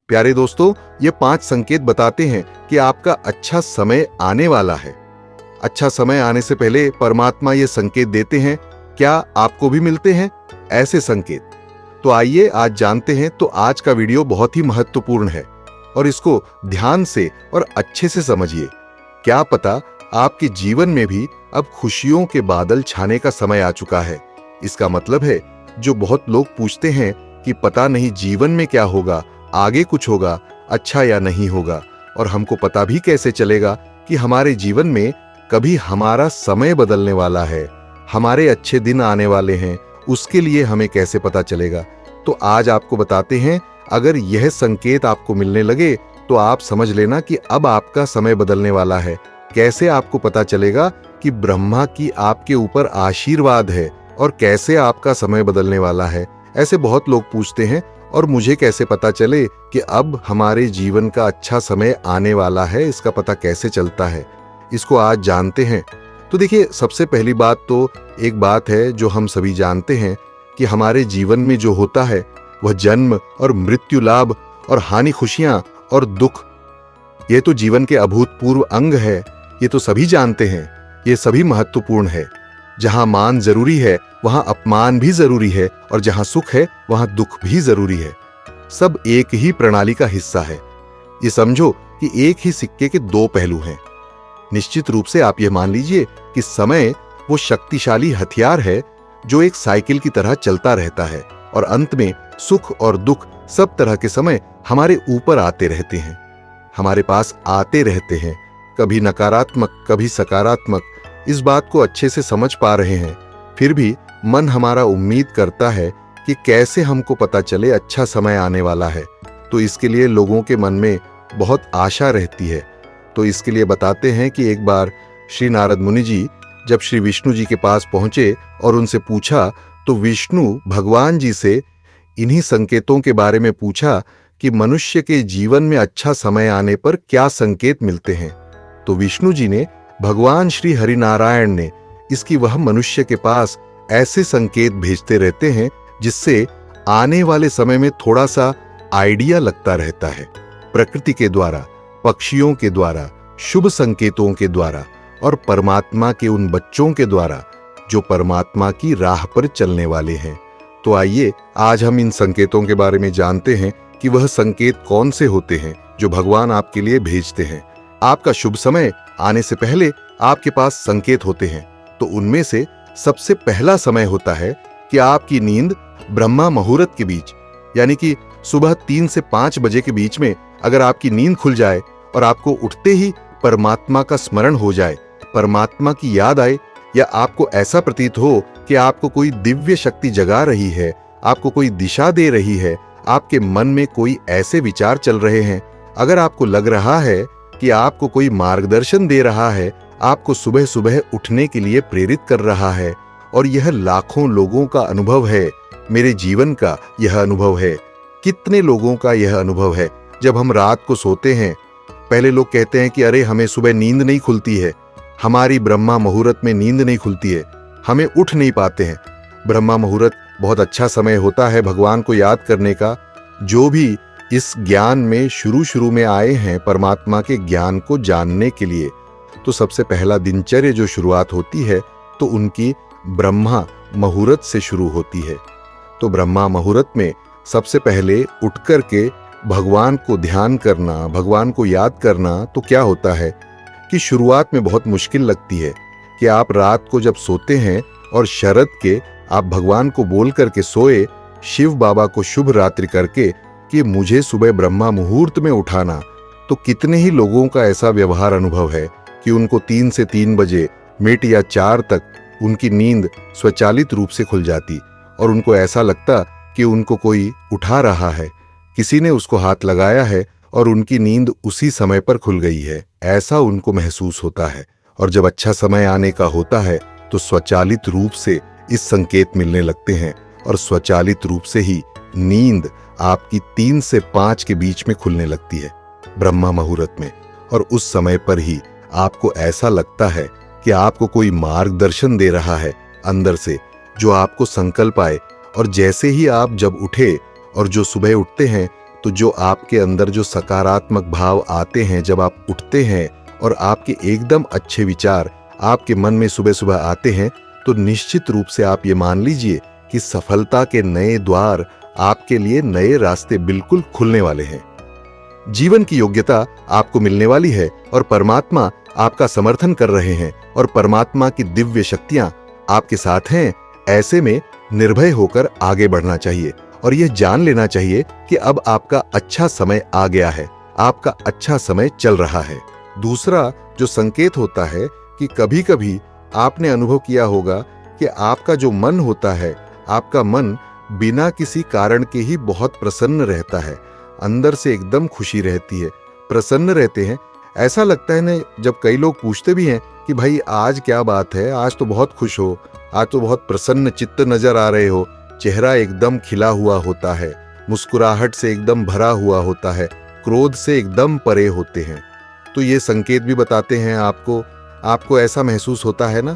प्यारे दोस्तों, ये 5 संकेत बताते हैं कि आपका अच्छा समय आने वाला है। अच्छा समय आने से पहले परमात्मा ये संकेत देते हैं। क्या आपको भी मिलते हैं ऐसे संकेत? तो आइए आज जानते हैं। तो आज का वीडियो बहुत ही महत्वपूर्ण है और इसको ध्यान से और अच्छे से समझिए। क्या पता आपके जीवन में भी अब खुशियों के बादल छाने का समय आ चुका है। इसका मतलब है, जो बहुत लोग पूछते हैं कि पता नहीं जीवन में क्या होगा, आगे कुछ होगा अच्छा या नहीं होगा, और हमको पता भी कैसे चलेगा कि हमारे जीवन में कभी हमारा समय बदलने वाला है, हमारे अच्छे दिन आने वाले हैं, उसके लिए हमें कैसे पता चलेगा। तो आज आपको बताते हैं, अगर यह संकेत आपको मिलने लगे तो आप समझ लेना कि अब आपका समय बदलने वाला है। कैसे आपको पता चलेगा कि ब्रह्मा की आपके ऊपर आशीर्वाद है और कैसे आपका समय बदलने वाला है। ऐसे बहुत लोग पूछते हैं, और मुझे कैसे पता चले कि अब हमारे जीवन का अच्छा समय आने वाला है, इसका पता कैसे चलता है, इसको आज जानते हैं। तो देखिए, सबसे पहली बात तो एक बात है जो हम सभी जानते हैं कि हमारे जीवन में जो होता है वह जन्म और मृत्यु, लाभ और हानि, खुशियां और दुख, ये तो जीवन के अभूतपूर्व अंग है। ये तो सभी जानते हैं, ये सभी महत्वपूर्ण है। जहां मान जरूरी है वहां अपमान भी जरूरी है, और जहां सुख है वहां दुख भी जरूरी है। सब एक ही प्रणाली का हिस्सा है। ये समझो कि एक ही सिक्के के 2 पहलू हैं। निश्चित रूप से आप ये मान लीजिए कि समय वो शक्तिशाली हथियार है जो एक साइकिल की तरह चलता रहता है, और अंत में सुख और दुख, सब तरह के समय हमारे ऊपर आते रहते हैं, हमारे पास आते रहते हैं, कभी नकारात्मक कभी सकारात्मक। इस बात को अच्छे से समझ पा रहे हैं, फिर भी मन हमारा उम्मीद करता है कि कैसे हमको पता चले अच्छा समय आने वाला है। तो इसके लिए लोगों के मन में बहुत आशा रहती है। तो इसके लिए बताते हैं कि एक बार श्री नारद मुनि जी जब श्री विष्णु जी के पास पहुंचे और उनसे पूछा, तो विष्णु भगवान जी से इन्हीं संकेतों के बारे में पूछा कि मनुष्य के जीवन में अच्छा समय आने पर क्या संकेत मिलते हैं। तो विष्णु जी ने, भगवान श्री हरिनारायण ने, इसकी वह मनुष्य के पास ऐसे संकेत भेजते रहते हैं जिससे आने वाले समय में थोड़ा सा आइडिया लगता रहता है। प्रकृति के द्वारा, पक्षियों के द्वारा, शुभ संकेतों के द्वारा, और परमात्मा के उन बच्चों के द्वारा जो परमात्मा की राह पर चलने वाले हैं। तो आइए आज हम इन संकेतों के बारे में जानते हैं कि वह संकेत कौन से होते हैं जो भगवान आपके लिए भेजते हैं। आपका शुभ समय आने से पहले आपके पास संकेत होते हैं। तो उनमें से सबसे पहला समय होता है कि आपकी नींद ब्रह्मा मुहूर्त के बीच, यानी कि सुबह 3 से 5 बजे के बीच में अगर आपकी नींद खुल जाए और आपको उठते ही परमात्मा का स्मरण हो जाए, परमात्मा की याद आए, या आपको ऐसा प्रतीत हो कि आपको कोई दिव्य शक्ति जगा रही है, आपको कोई दिशा दे रही है, आपके मन में कोई ऐसे विचार चल रहे हैं, अगर आपको लग रहा है कि आपको कोई मार्गदर्शन दे रहा है, आपको सुबह सुबह उठने के लिए प्रेरित कर रहा है, और यह लाखों लोगों का अनुभव है, मेरे जीवन का यह अनुभव है। कितने लोगों का यह अनुभव है। जब हम रात को सोते हैं, पहले लोग कहते हैं कि अरे हमें सुबह नींद नहीं खुलती है, हमारी ब्रह्मा मुहूर्त में नींद नहीं खुलती है, हमें उठ नहीं पाते हैं। ब्रह्मा मुहूर्त बहुत अच्छा समय होता है भगवान को याद करने का। जो भी इस ज्ञान में शुरू में आए हैं, परमात्मा के ज्ञान को जानने के लिए, तो सबसे पहला दिनचर्या जो शुरुआत होती है तो उनकी ब्रह्मा मुहूर्त से शुरू होती है। तो ब्रह्मा मुहूर्त में सबसे पहले उठ करके भगवान को ध्यान करना, भगवान को याद करना, तो क्या होता है कि शुरुआत में बहुत मुश्किल लगती है कि आप रात को जब सोते हैं और शरद के आप भगवान को बोल करके सोए, शिव बाबा को शुभ रात्रि करके कि मुझे सुबह ब्रह्मा मुहूर्त में उठाना। तो कितने ही लोगों का ऐसा व्यवहार अनुभव है कि उनको 3 से 3 बजे मिनट या 4 तक उनकी नींद स्वचालित रूप से खुल जाती, और उनको ऐसा लगता कि उनको कोई उठा रहा है, किसी ने उसको हाथ लगाया है और उनकी नींद उसी समय पर खुल गई है, ऐसा उनको महसूस होता है। और जब अच्छा समय आने का होता है तो स्वचालित रूप से इस संकेत मिलने लगते हैं, और स्वचालित रूप से ही नींद आपकी 3 से 5 के बीच में खुलने लगती है ब्रह्मा मुहूर्त में। और उस समय पर ही आपको ऐसा लगता है कि आपको कोई मार्गदर्शन दे रहा है अंदर से, जो आपको संकल्प आए। और जैसे ही आप जब उठे, और जो सुबह उठते हैं तो जो आपके अंदर जो सकारात्मक भाव आते हैं जब आप उठते हैं और आपके एकदम अच्छे विचार आपके मन में सुबह सुबह आते हैं, तो निश्चित रूप से आप ये मान लीजिए कि सफलता के नए द्वार, आपके लिए नए रास्ते बिल्कुल खुलने वाले हैं। जीवन की योग्यता आपको मिलने वाली है और परमात्मा आपका समर्थन कर रहे हैं और परमात्मा की दिव्य शक्तियां आपके साथ हैं। ऐसे में निर्भय होकर आगे बढ़ना चाहिए और यह जान लेना चाहिए कि अब आपका अच्छा समय आ गया है, आपका अच्छा समय चल रहा है। दूसरा जो संकेत होता है कि कभी कभी आपने अनुभव किया होगा कि आपका जो मन होता है, आपका मन बिना किसी कारण के ही बहुत प्रसन्न रहता है, अंदर से एकदम खुशी रहती है, प्रसन्न रहते हैं। ऐसा लगता है ना, जब कई लोग पूछते भी हैं कि भाई आज क्या बात है, आज तो बहुत खुश हो, आज तो बहुत प्रसन्न चित्त नजर आ रहे हो, चेहरा एकदम खिला हुआ होता है, मुस्कुराहट से एकदम भरा हुआ होता है, क्रोध से एकदम परे होते हैं। तो ये संकेत भी बताते हैं आपको ऐसा महसूस होता है ना,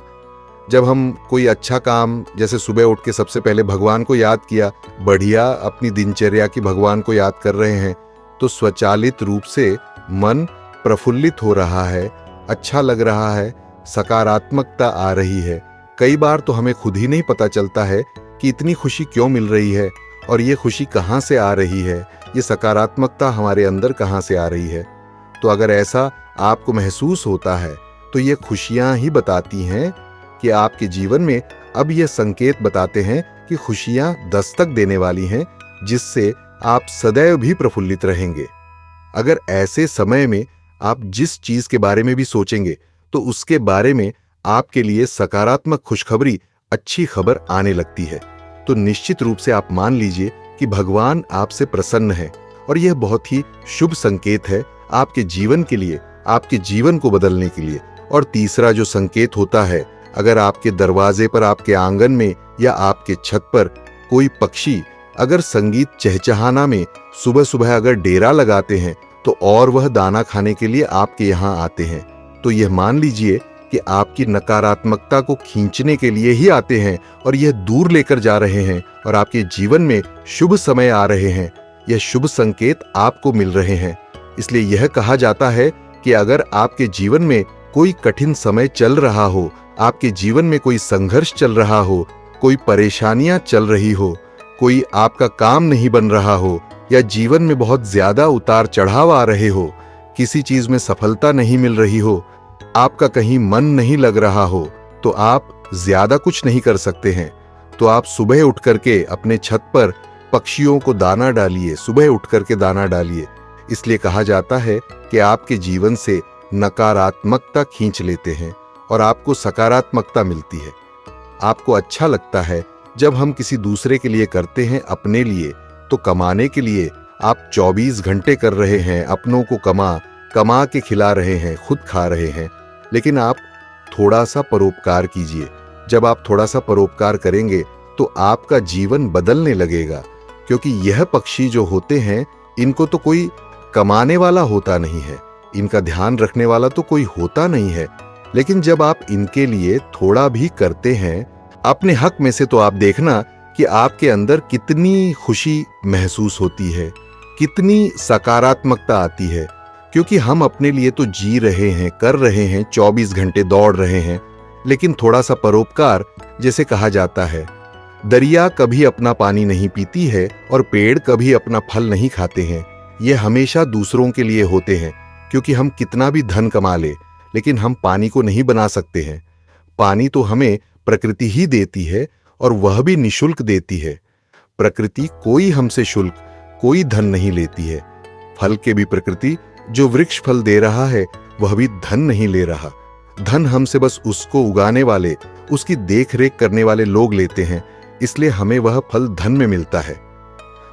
जब हम कोई अच्छा काम, जैसे सुबह उठ के सबसे पहले भगवान को याद किया, बढ़िया अपनी दिनचर्या की भगवान को याद कर रहे हैं, तो स्वचालित रूप से मन प्रफुल्लित हो रहा है, अच्छा लग रहा है, सकारात्मकता आ रही है। कई बार तो हमें खुद ही नहीं पता चलता है कि इतनी खुशी क्यों मिल रही है और ये खुशी कहाँ से आ रही है, ये सकारात्मकता हमारे अंदर कहाँ से आ रही है। तो अगर ऐसा आपको महसूस होता है तो ये खुशियां ही बताती हैं कि आपके जीवन में अब ये संकेत बताते हैं कि खुशियां दस्तक देने वाली हैं, जिससे आप सदैव भी प्रफुल्लित रहेंगे। अगर ऐसे समय में आप जिस चीज के बारे में भी सोचेंगे तो उसके बारे में आपके लिए सकारात्मक खुशखबरी, अच्छी खबर आने लगती है, तो निश्चित रूप से आप मान लीजिए कि भगवान आपसे प्रसन्न है और यह बहुत ही शुभ संकेत है आपके जीवन के लिए, आपके जीवन को बदलने के लिए। और तीसरा जो संकेत होता है, अगर आपके दरवाजे पर, आपके आंगन में या आपके छत पर कोई पक्षी अगर संगीत चहचहाना में सुबह सुबह अगर डेरा लगाते हैं, तो और वह दाना खाने के लिए आपके यहाँ आते हैं, तो यह मान लीजिए कि आपकी नकारात्मकता को खींचने के लिए ही आते हैं और यह दूर लेकर जा रहे हैं और आपके जीवन में शुभ समय आ रहे हैं। यह शुभ संकेत आपको मिल रहे हैं। इसलिए यह कहा जाता है कि अगर आपके जीवन में कोई कठिन समय चल रहा हो, आपके जीवन में कोई संघर्ष चल रहा हो, कोई परेशानियां चल रही हो, कोई आपका काम नहीं बन रहा हो या जीवन में बहुत ज्यादा उतार चढ़ाव आ रहे हो, किसी चीज में सफलता नहीं मिल रही हो, आपका कहीं मन नहीं लग रहा हो, तो आप ज्यादा कुछ नहीं कर सकते हैं। तो आप सुबह उठ करके अपने छत पर पक्षियों को दाना डालिए, सुबह उठ करके दाना डालिए। इसलिए कहा जाता है कि आपके जीवन से नकारात्मकता खींच लेते हैं और आपको सकारात्मकता मिलती है। आपको अच्छा लगता है जब हम किसी दूसरे के लिए करते हैं, अपने लिए तो कमाने के लिए आप 24 घंटे कर रहे हैं, अपनों को कमा के खिला रहे हैं, खुद खा रहे हैं। लेकिन आप थोड़ा सा परोपकार कीजिए। जब आप थोड़ा सा परोपकार करेंगे तो आपका जीवन बदलने लगेगा, क्योंकि यह पक्षी जो होते हैं, इनको तो कोई कमाने वाला होता नहीं है, इनका ध्यान रखने वाला तो कोई होता नहीं है। लेकिन जब आप इनके लिए थोड़ा भी करते हैं अपने हक में से, तो आप देखना कि आपके अंदर कितनी खुशी महसूस होती है, कितनी सकारात्मकता आती है। क्योंकि हम अपने लिए तो जी रहे हैं, कर रहे हैं, 24 घंटे दौड़ रहे हैं, लेकिन थोड़ा सा परोपकार, जैसे कहा जाता है, दरिया कभी अपना पानी नहीं पीती है और पेड़ कभी अपना फल नहीं खाते हैं। ये हमेशा दूसरों के लिए होते हैं, क्योंकि हम कितना भी धन कमा ले, लेकिन हम पानी को नहीं बना सकते हैं। पानी तो हमें प्रकृति ही देती है और वह भी निशुल्क देती है। प्रकृति कोई हमसे शुल्क, कोई धन नहीं लेती है। फल के भी प्रकृति जो वृक्ष फल दे रहा है, वह भी धन नहीं ले रहा। धन हमसे बस उसको उगाने वाले, उसकी देख रेख करने वाले लोग लेते हैं, इसलिए हमें वह फल धन में मिलता है।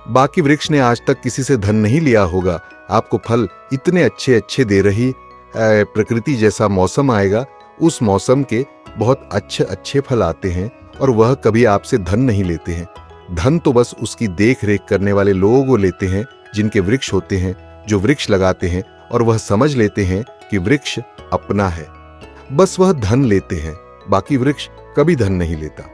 बाकी वृक्ष ने आज तक किसी से धन नहीं लिया होगा। आपको फल इतने अच्छे अच्छे दे रही प्रकृति। जैसा मौसम आएगा, उस मौसम के बहुत अच्छे अच्छे फल आते हैं और वह कभी आपसे धन नहीं लेते हैं। धन तो बस उसकी देख रेख करने वाले लोग लेते हैं, जिनके वृक्ष होते हैं, जो वृक्ष लगाते हैं और वह समझ लेते हैं कि वृक्ष अपना है, बस वह धन लेते हैं। बाकी वृक्ष कभी धन नहीं लेता।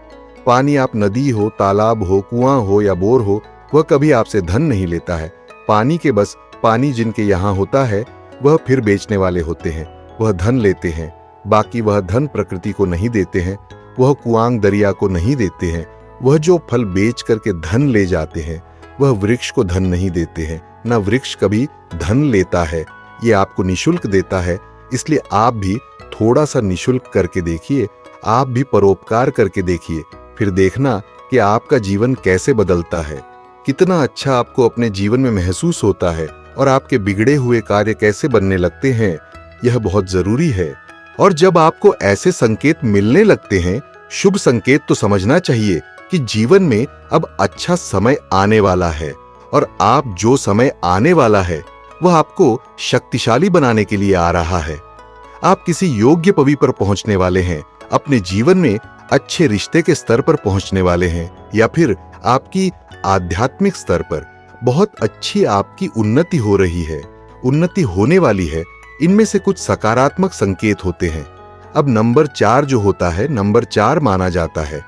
पानी, आप नदी हो, तालाब हो, कुआं हो या बोर हो, वह कभी आपसे धन नहीं लेता है। पानी के बस पानी जिनके यहाँ होता है वह फिर बेचने वाले होते हैं, वह धन लेते हैं, बाकी वह धन प्रकृति को नहीं देते हैं, वह कुआंग दरिया को नहीं देते हैं, वह जो फल बेच करके धन ले जाते हैं वह वृक्ष को धन नहीं देते हैं, न वृक्ष कभी धन लेता है, ये आपको निशुल्क देता है। इसलिए आप भी थोड़ा सा निशुल्क करके देखिए, आप भी परोपकार करके देखिए, फिर देखना कि आपका जीवन कैसे बदलता है, कितना अच्छा आपको अपने जीवन में महसूस होता है और आपके बिगड़े हुए कार्य कैसे बनने लगते हैं। यह बहुत जरूरी है। और जब आपको ऐसे संकेत मिलने लगते हैं, शुभ संकेत, तो समझना चाहिए कि जीवन में अब अच्छा समय आने वाला है और आप जो समय आने वाला है वह आपको शक्तिशाली बनाने के लिए आ रहा है। आप किसी योग्य पदवी पर पहुंचने वाले हैं, अपने जीवन में अच्छे रिश्ते के स्तर पर पहुंचने वाले हैं, या फिर आपकी आध्यात्मिक स्तर पर बहुत अच्छी आपकी उन्नति हो रही है, उन्नति होने वाली है। इनमें से कुछ सकारात्मक संकेत होते हैं। अब नंबर 4 जो होता है, नंबर 4 माना जाता है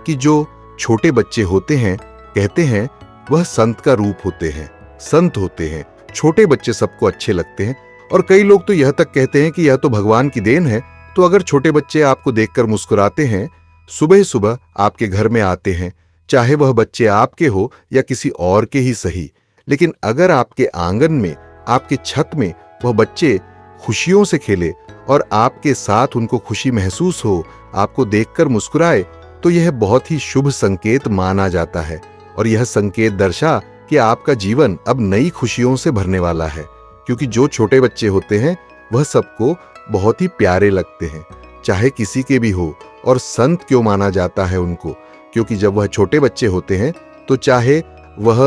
कि जो छोटे बच्चे होते हैं, कहते हैं वह संत का रूप होते हैं, संत होते हैं। छोटे बच्चे सबको अच्छे लगते हैं और कई लोग तो यह तक कहते हैं कि यह तो भगवान की देन है। तो अगर छोटे बच्चे आपको देखकर मुस्कुराते हैं, सुबह सुबह आपके घर में आते हैं, चाहे वह बच्चे आपके हो या किसी और के ही सही, लेकिन अगर आपके आंगन में, आपके छत में वह बच्चे खुशियों से खेले और आपके साथ उनको खुशी महसूस हो, आपको देखकर मुस्कुराए, तो यह बहुत ही शुभ संकेत माना जाता है। और यह संकेत दर्शा कि आपका जीवन अब नई खुशियों से भरने वाला है, क्योंकि जो छोटे बच्चे होते हैं वह सबको बहुत ही प्यारे लगते हैं, चाहे किसी के भी हो। और संत क्यों माना जाता है उनको? क्योंकि जब वह छोटे बच्चे होते हैं तो चाहे वह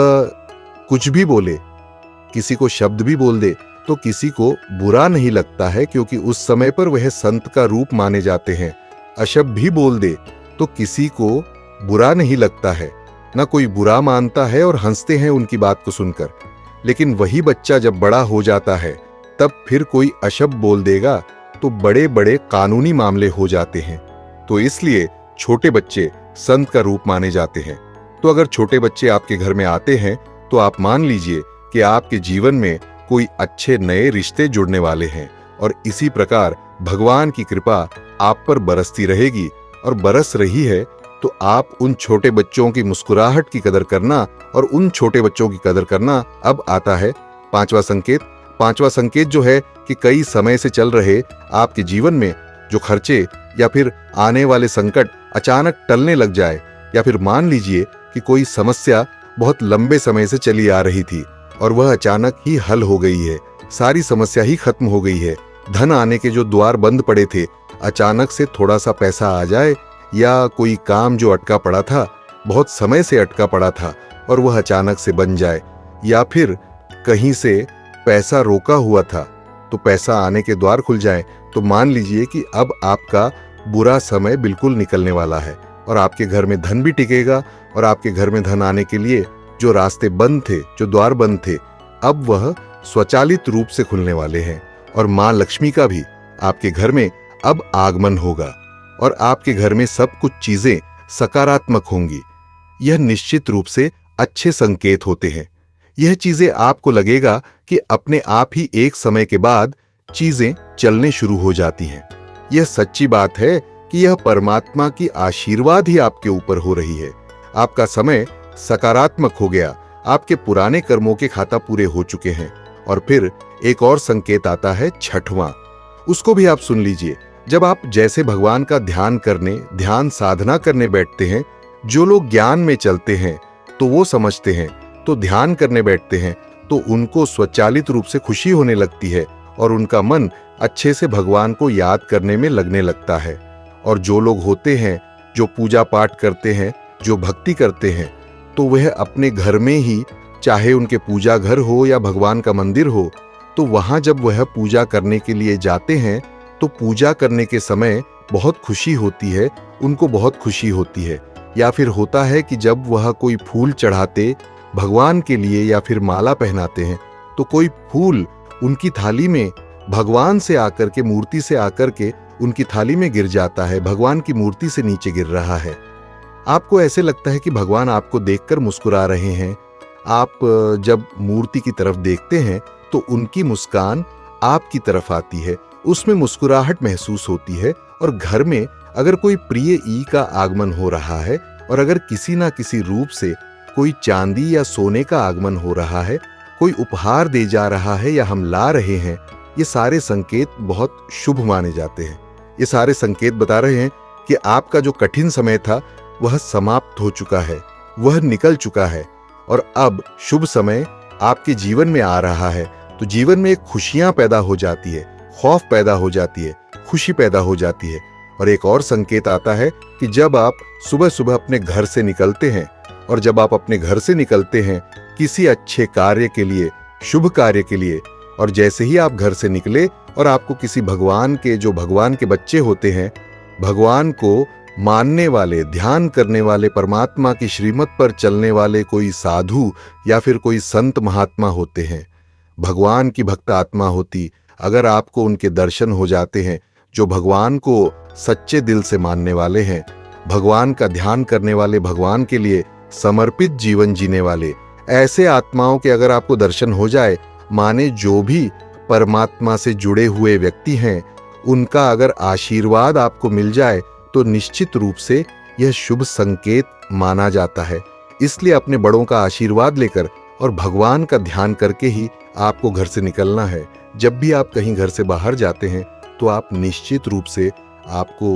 कुछ भी बोले, किसी को शब्द भी बोल दे, तो किसी को बुरा नहीं लगता है, क्योंकि उस समय पर वह संत का रूप माने जाते हैं। अशब्द भी बोल दे तो किसी को बुरा नहीं लगता है, ना कोई बुरा मानता है और हंसते हैं उनकी बात को सुनकर। लेकिन वही बच्चा जब बड़ा हो जाता है, तब फिर कोई अशब्द बोल देगा तो बड़े बड़े कानूनी मामले हो जाते हैं। तो इसलिए छोटे बच्चे संत का रूप माने जाते हैं। तो अगर छोटे बच्चे आपके घर में आते हैं तो आप मान लीजिए कि आपके जीवन में कोई अच्छे नए रिश्ते जुड़ने वाले हैं, और इसी प्रकार भगवान की कृपा आप पर बरसती रहेगी और बरस रही है। तो आप उन छोटे बच्चों की मुस्कुराहट की कदर करना और उन छोटे बच्चों की कदर करना। अब आता है 5वां संकेत। 5वां संकेत जो है कि कई समय से चल रहे आपके जीवन में जो खर्चे या फिर आने वाले संकट अचानक टलने लग जाए, या फिर मान लीजिए कि कोई समस्या बहुत लंबे समय से चली आ रही थी और वह अचानक ही हल हो गई है, सारी समस्या ही खत्म हो गई है। धन आने के जो द्वार बंद पड़े थे, अचानक से थोड़ा सा पैसा आ जाए, या कोई काम जो अटका पड़ा था, बहुत समय से अटका पड़ा था और वह अचानक से बन जाए, या फिर कहीं से पैसा रोका हुआ था तो पैसा आने के द्वार खुल जाए, तो मान लीजिए कि अब आपका बुरा समय बिल्कुल निकलने वाला है और आपके घर में धन भी टिकेगा। और आपके घर में धन आने के लिए जो रास्ते बंद थे, जो द्वार बंद थे, अब वह स्वचालित रूप से खुलने वाले हैं। और मां लक्ष्मी का भी आपके घर में अब आगमन होगा और आपके घर में सब कुछ चीजें सकारात्मक होंगी। यह निश्चित रूप से अच्छे संकेत होते हैं। यह चीजें आपको लगेगा कि अपने आप ही एक समय के बाद चीजें चलने शुरू हो जाती हैं। यह सच्ची बात है कि यह परमात्मा की आशीर्वाद ही आपके ऊपर हो रही है। आपका समय सकारात्मक हो गया, आपके पुराने कर्मों के खाता पूरे हो चुके हैं। और फिर एक और संकेत आता है 6वां, उसको भी आप सुन लीजिए। जब आप जैसे भगवान का ध्यान करने, ध्यान साधना करने बैठते हैं, जो लोग ज्ञान में चलते हैं तो वो समझते हैं, तो ध्यान करने बैठते हैं तो उनको स्वचालित रूप से खुशी होने लगती है और उनका मन अच्छे से भगवान को याद करने में लगने लगता है। और जो लोग होते हैं जो पूजा पाठ करते हैं, जो भक्ति करते हैं, तो वह अपने घर में ही, चाहे उनके पूजा घर हो या भगवान का मंदिर हो, तो वहां जब वह पूजा करने के लिए जाते हैं तो पूजा करने के समय बहुत खुशी होती है, उनको बहुत खुशी होती है। या फिर होता है कि जब वह कोई फूल चढ़ाते भगवान के लिए या फिर माला पहनाते हैं, तो कोई फूल उनकी थाली में भगवान से आकर के, मूर्ति से आकर के उनकी थाली में गिर जाता है, भगवान की मूर्ति से नीचे गिर रहा है। आपको ऐसे लगता है कि भगवान आपको देखकर मुस्कुरा रहे हैं, आप जब मूर्ति की तरफ देखते हैं तो उनकी मुस्कान आपकी तरफ आती है, उसमें मुस्कुराहट महसूस होती है। और घर में अगर कोई प्रिय ई का आगमन हो रहा है और अगर किसी ना किसी रूप से कोई चांदी या सोने का आगमन हो रहा है, कोई उपहार दे जा रहा है या हम ला रहे हैं, ये सारे संकेत बहुत शुभ माने जाते हैं। ये सारे संकेत बता रहे हैं कि आपका जो कठिन समय था वह समाप्त हो चुका है, वह निकल चुका है और अब शुभ समय आपके जीवन में आ रहा है। तो जीवन में एक खुशियां पैदा हो जाती है, खौफ पैदा हो जाती है, खुशी पैदा हो जाती है। और एक और संकेत आता है कि जब आप सुबह सुबह अपने घर से निकलते हैं और जब आप अपने घर से निकलते हैं किसी अच्छे कार्य के लिए, शुभ कार्य के लिए, और जैसे ही आप घर से निकले और आपको किसी भगवान के, जो भगवान के बच्चे होते हैं, भगवान को मानने वाले, ध्यान करने वाले, परमात्मा की श्रीमत पर चलने वाले कोई साधु या फिर कोई संत महात्मा होते हैं, भगवान की भक्त आत्मा होती, अगर आपको उनके दर्शन हो जाते हैं, जो भगवान को सच्चे दिल से मानने वाले हैं, भगवान का ध्यान करने वाले, भगवान के लिए समर्पित जीवन जीने वाले, ऐसे आत्माओं के अगर आपको दर्शन हो जाए, माने जो भी परमात्मा से जुड़े हुए व्यक्ति हैं, उनका अगर आशीर्वाद आपको मिल जाए तो निश्चित रूप से यह शुभ संकेत माना जाता है। इसलिए अपने बड़ों का आशीर्वाद लेकर और भगवान का ध्यान करके ही आपको घर से निकलना है। जब भी आप कहीं घर से बाहर जाते हैं तो आप निश्चित रूप से आपको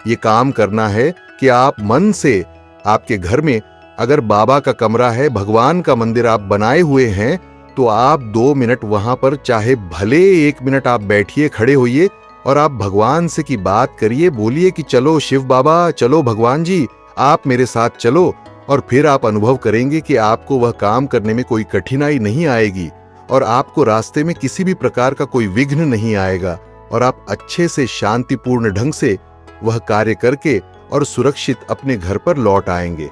ये काम करना है कि आप मन से, आपके घर में अगर बाबा का कमरा है, भगवान का मंदिर आप बनाए हुए हैं, तो आप 2 मिनट वहां पर, चाहे भले 1 मिनट आप बैठिए, खड़े होइए और आप भगवान से की बात करिए, बोलिए कि चलो शिव बाबा, चलो भगवान जी, आप मेरे साथ चलो। और फिर आप अनुभव करेंगे कि आपको वह काम करने में कोई कठिनाई नहीं आएगी और आपको रास्ते में किसी भी प्रकार का कोई विघ्न नहीं आएगा और आप अच्छे से, शांतिपूर्ण ढंग से वह कार्य करके और सुरक्षित अपने घर पर लौट आएंगे।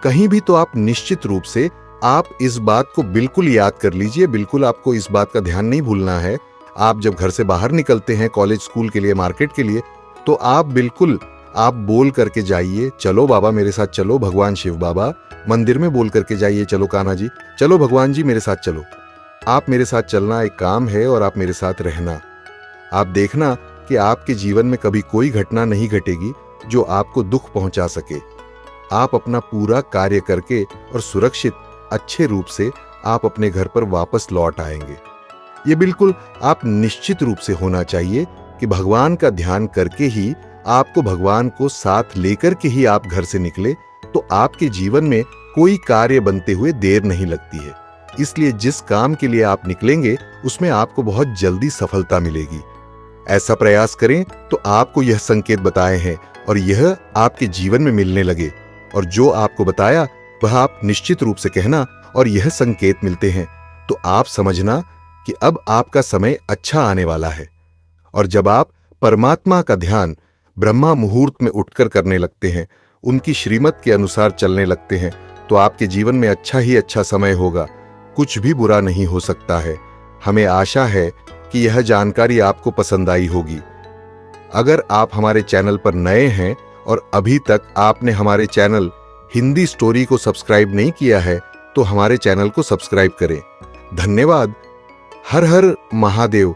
कहीं भी तो आप निश्चित रूप से आप इस बात को बिल्कुल याद कर लीजिए, बिल्कुल आपको इस बात का ध्यान नहीं भूलना है। आप जब घर से बाहर निकलते हैं कॉलेज, स्कूल के लिए, मार्केट के लिए, तो आप बिल्कुल आप बोल करके जाइए, चलो बाबा मेरे साथ चलो, भगवान शिव बाबा। मंदिर में बोल करके जाइए, चलो कान्हा जी, चलो भगवान जी मेरे साथ चलो। आप मेरे साथ चलना एक काम है और आप मेरे साथ रहना। आप देखना कि आपके जीवन में कभी कोई घटना नहीं घटेगी जो आपको दुख पहुंचा सके। आप अपना पूरा कार्य करके और सुरक्षित, अच्छे रूप से आप अपने घर पर वापस लौट आएंगे। ये बिल्कुल आप निश्चित रूप से होना चाहिए कि भगवान का ध्यान करके ही, आपको भगवान को साथ लेकर के ही आप घर से निकले, तो आपके जीवन में कोई कार्य बनते हुए देर नहीं लगती है। इसलिए जिस काम के लिए आप निकलेंगे उसमें आपको बहुत जल्दी सफलता मिलेगी। ऐसा प्रयास करें तो आपको यह संकेत बताए हैं और यह आपके जीवन में मिलने लगे, और जो आपको बताया वह आप निश्चित रूप से कहना और यह संकेत मिलते हैं, तो आप समझना कि अब आपका समय अच्छा आने वाला है। और जब आप परमात्मा का ध्यान ब्रह्मा मुहूर्त में उठकर करने लगते हैं, उनकी श्रीमत के अनुसार चलने लगते हैं, तो आपके जीवन में अच्छा ही अच्छा समय होगा, कुछ भी बुरा नहीं हो सकता है। हमें आशा है कि यह जानकारी आपको पसंद आई होगी। अगर आप हमारे चैनल पर नए हैं और अभी तक आपने हमारे चैनल हिंदी स्टोरी को सब्सक्राइब नहीं किया है, तो हमारे चैनल को सब्सक्राइब करें। धन्यवाद। हर हर महादेव।